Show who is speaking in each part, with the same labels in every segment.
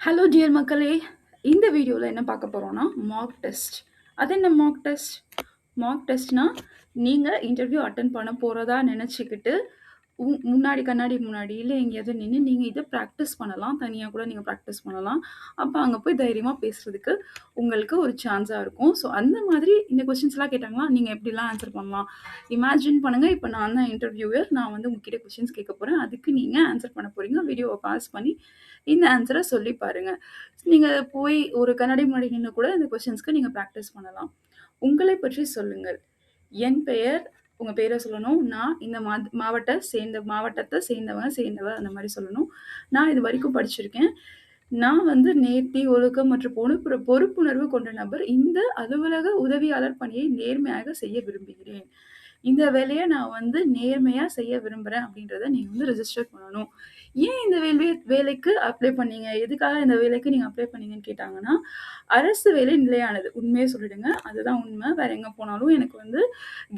Speaker 1: Hello dear மக்களே! இந்த வீடியோல என்ன பார்க்க போறோம்னா, மாக் டெஸ்ட். அது என்ன மாக் டெஸ்ட்? மாக் டெஸ்ட்னா, நீங்க இன்டர்வியூ அட்டெண்ட் பண்ண போறதா நெனச்சுக்கிட்டு, முன்னாடி கண்ணாடி முன்னாடி, இல்ல எங்கேயாவது நின்னு நீங்க இத பிராக்டிஸ் பண்ணலாம். தனியா கூட நீங்க பிராக்டிஸ் பண்ணலாம். அப்ப அங்க போய் தைரியமா பேசுறதுக்கு உங்களுக்கு ஒரு சான்ஸா இருக்கும். ஸோ, அந்த மாதிரி இந்த கொஸ்டின்ஸ்லாம் கேட்டாங்கன்னா, நீங்க எப்படிலாம் ஆன்சர் பண்ணலாம்? இமேஜின் பண்ணுங்க, இப்ப நான் தான் இன்டர்வியூவர். நான் வந்து உங்ககிட்ட கொஸ்டின்ஸ் கேட்க போறேன். அதுக்கு நீங்க ஆன்சர் பண்ண போறீங்க. வீடியோவ பாஸ் பண்ணி இந்த ஆன்சர சொல்லி பாருங்க. நீங்க போய் ஒரு கண்ணாடி முன்னாடி நின்னு கூட இந்த கொஸ்டின்ஸ்க்கு நீங்க பிராக்டிஸ் பண்ணலாம். உங்களை பற்றி சொல்லுங்கள். என் பெயர் உங்க பேர சொல்லணும். நான் இந்த மாவட்டத்த சேர்ந்தவ அந்த மாரி சொல்லணும். நான் இதுவரைக்கும் படிச்சிருக்கேன். நான் வந்து நேர்த்தி, ஒழுக்கம் மற்றும் பொறுப்புணர்வு கொண்ட நபர். இந்த அலுவலக உதவியாளர் பணியை நேர்மையாக செய்ய விரும்புகிறேன். இந்த வேலைய நான் வந்து நேர்மையா செய்ய விரும்புறேன் அப்படின்றத நீங்க வந்து ரெஜிஸ்டர் பண்ணணும். ஏன் இந்த வேலைக்கு அப்ளை பண்ணீங்க? எதுக்காக இந்த வேலைக்கு நீங்க அப்ளை பண்ணீங்கன்னு கேட்டாங்கன்னா, அரசு வேலை நிலையானது. உண்மைய சொல்லிடுங்க. அதுதான் உண்மை. வேற எங்க போனாலும் எனக்கு வந்து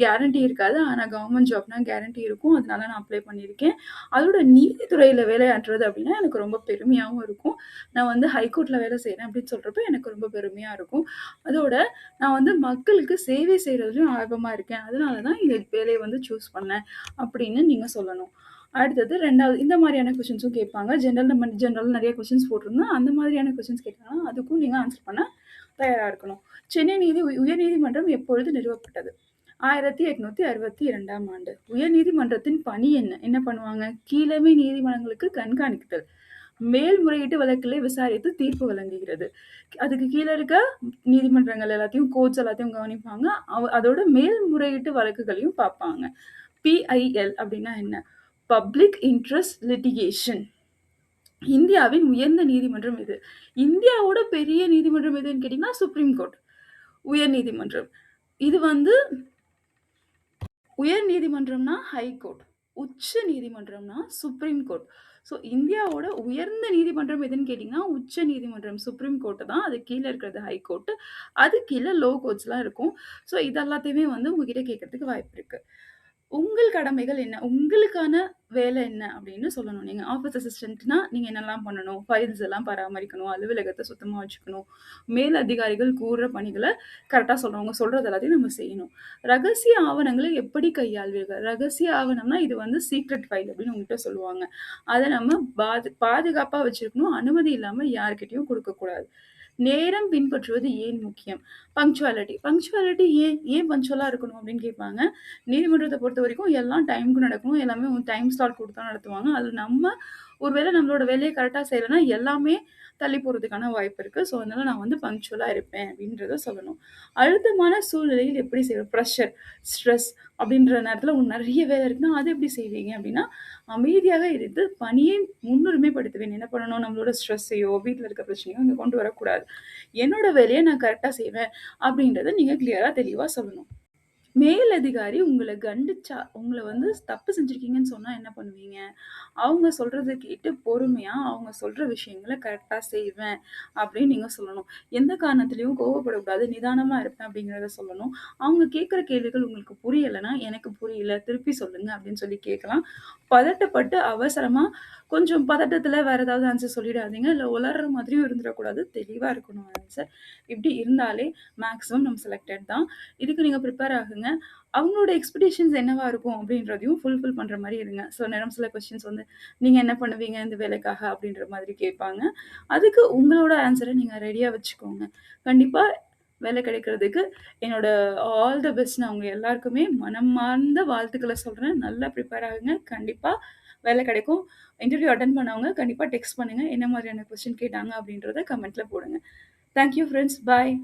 Speaker 1: கேரண்டி இருக்காது. ஆனா கவர்மெண்ட் ஜாப்னா கேரண்டி இருக்கும். அதனால நான் அப்ளை பண்ணியிருக்கேன். அதோட நீதித்துறையில வேலையாற்றுறது அப்படின்னா எனக்கு ரொம்ப பெருமையாவும் இருக்கும். நான் வந்து ஹைகோர்ட்ல வேலை செய்றேன் அப்படின்னு சொல்றப்ப எனக்கு ரொம்ப பெருமையா இருக்கும். அதோட நான் வந்து மக்களுக்கு சேவை செய்றதுலயும் ஆர்வமா இருக்கேன். அதனால தான் இந்த வேலைய வந்து சூஸ் பண்ணேன் அப்படின்னு நீங்க சொல்லணும். அடுத்தது 2வது இந்த மாதிரியான கொஸ்டின்ஸும் கேட்பாங்க. ஜெனரல் நெறைய கொஸ்டின்ஸ் போட்டிருந்தேன். அந்த மாதிரியான கொஸ்டின்ஸ் கேட்டாங்கன்னா, அதுக்கும் நீங்க ஆன்சர் பண்ண தயாரா இருக்கணும். சென்னை உயர்நீதிமன்றம் எப்பொழுது நிறுவப்பட்டது? 1862ஆம் ஆண்டு. உயர்நீதிமன்றத்தின் பணி என்ன? என்ன பண்ணுவாங்க? கீழமை நீதிமன்றங்களுக்கு கண்காணித்தல். மேல்முறையீட்டு வழக்குகளை விசாரித்து தீர்ப்பு வழங்குகிறது. அதுக்கு கீழ இருக்க நீதிமன்றங்கள் எல்லாத்தையும், கோர்ட்ஸ் எல்லாத்தையும் கவனிப்பாங்க. அதோட மேல்முறையீட்டு வழக்குகளையும் பார்ப்பாங்க. PIL அப்படின்னா என்ன? Public interest litigation. இந்தியாவின் உயர்ந்த நீதிமன்றம் எது? இந்தியாவோட பெரிய நீதிமன்றம் எதுன்னு கேட்டீங்கன்னா, சுப்ரீம் கோர்ட். உயர் நீதிமன்றம். இது வந்து உயர் நீதிமன்றம்னா ஹை கோர்ட். உச்ச நீதிமன்றம்னா சுப்ரீம் கோர்ட். ஸோ இந்தியாவோட உயர்ந்த நீதிமன்றம் எதுன்னு கேட்டீங்கன்னா, உச்ச நீதிமன்றம் சுப்ரீம் கோர்ட் தான். அது கீழ இருக்கிறது ஹை கோர்ட். அது கீழ லோ கோர்ட்ஸ்லாம் இருக்கும். ஸோ இது எல்லாத்தையுமே வந்து உங்ககிட்ட கேட்கறதுக்கு வாய்ப்பு இருக்கு. உங்கள் கடமைகள் என்ன? உங்களுக்கான வேலை என்ன அப்படின்னு சொல்லணும். நீங்க ஆஃபீஸ் அசிஸ்டன்ட்னா நீங்க என்னலாம் பண்ணணும்? ஃபைல்ஸ் எல்லாம் பராமரிக்கணும். அலுவலகத்த சுத்தமா வச்சுக்கணும். மேல் அதிகாரிகள் கூறுற பணிகள கரெக்ட்டா சொல்லணும். அவங்க சொல்றது எல்லாத்தையும் நம்ம செய்யணும். ரகசிய ஆவணங்களை எப்படி கையாள்வீர்கள்? ரகசிய ஆவணம்னா இது வந்து சீக்ரெட் ஃபைல் அப்படின்னு உங்ககிட்ட சொல்லுவாங்க. அத நம்ம பாதுகாப்பா வச்சிருக்கணும். அனுமதி இல்லாம யார்கிட்டயும் குடுக்கக்கூடாது. நேரம் பின்பற்றுவது ஏன் முக்கியம்? பங்க்சுவாலிட்டி ஏன் பங்க்சுவலா இருக்கணும் அப்படின்னு கேட்பாங்க. நீதிமன்றத்த பொறுத்தவரைக்கும் எல்லாம் டைம்க்கு நடக்கணும். எல்லாமே டைம் ஸ்லாட் குடுத்து தான் நடத்துவாங்க. அது நம்ம ஒரு வேளை நம்மளோட வேலைய கரெக்ட்டா செய்யலன்னா, எல்லாமே தள்ளி போறதுக்கான வாய்ப்பு இருக்கு. ஸோ, அதனால நான் வந்து பங்க்சுவலா இருப்பேன் அப்படின்றத சொல்லணும். அழுத்தமான சூழ்நிலையில் எப்படி செய்வது? பிரஷர், ஸ்ட்ரெஸ் அப்படின்ற நேரத்துல உங்களுக்கு நெறைய வேலை இருக்குன்னா, அத எப்படி செய்வீங்க அப்படின்னா, அமைதியாக இருந்து பணியை முன்னுரிமைப்படுத்துவேன். என்ன பண்ணணும்? நம்மளோட ஸ்ட்ரெஸ்ஸையோ, வீட்ல இருக்க பிரச்சனையோ இங்க கொண்டு வரக்கூடாது. என்னோட வேலைய நான் கரெக்ட்டா செய்வேன் அப்படின்றத நீங்க கிளியரா தெளிவா சொல்லணும். மேல் அதிகாரி உங்கள கண்டிச்சா, உங்கள வந்து தப்பு செஞ்சிருக்கீங்கன்னு சொன்னா என்ன பண்ணுவீங்க? அவங்க சொல்றத கேட்டு பொறுமையா அவங்க சொல்ற விஷயங்கள கரெக்ட்டா செய்வேன் அப்படின்னு நீங்க சொல்லணும். எந்த காரணத்திலயும் கோவப்படக்கூடாது. நிதானமா இருப்பேன் அப்படிங்கிறத சொல்லணும். அவங்க கேட்கிற கேள்விகள் உங்களுக்கு புரியலன்னா, எனக்கு புரியல திருப்பி சொல்லுங்க அப்படின்னு சொல்லி கேட்கலாம். பதட்டப்பட்டு அவசரமா கொஞ்சம் பதட்டத்துல வேற ஏதாவது ஆன்சர் சொல்லிடாதீங்க. இல்ல உளறுற மாதிரியும் இருந்துறக்கூடாது. தெளிவா இருக்கணும் ஆன்சர். இப்படி இருந்தாலே மேக்ஸிமம் நம்ம செலக்டட் தான். இதுக்கு நீங்க ப்ரிப்பேர் ஆகுங்க. அவங்களோட எக்ஸ்பெக்டேஷன்ஸ் என்னவா இருக்கும் அப்படின்றதையும் ஃபுல்ஃபில் பண்ற மாரி இருங்க. சில கொஸ்டின்ஸ் வந்து, "நீங்க என்ன பண்ணுவீங்க இந்த வேலைக்காக?" அப்படின்ற மாதிரி கேட்பாங்க. அதுக்கு உங்களோட ஆன்ஸர நீங்க ரெடியா வச்சுக்கோங்க. கண்டிப்பா வேலை கிடைக்கிறதுக்கு என்னோட ஆல் த பெஸ்ட். நான் உங்க எல்லாருக்குமே மனமார்ந்த வாழ்த்துக்கள சொல்றேன். நல்லா ப்ரிப்பேர் ஆகுங்க. கண்டிப்பா வேலை கிடைக்கும். இன்டர்வியூ அட்டெண்ட் பண்ணவங்க கண்டிப்பா டெக்ஸ்ட் பண்ணுங்க. என்ன மாதிரியான கொஸ்டின் கேட்டாங்க அப்படின்றத கமெண்ட்ல போடுங்க. Thank you friends. பாய்.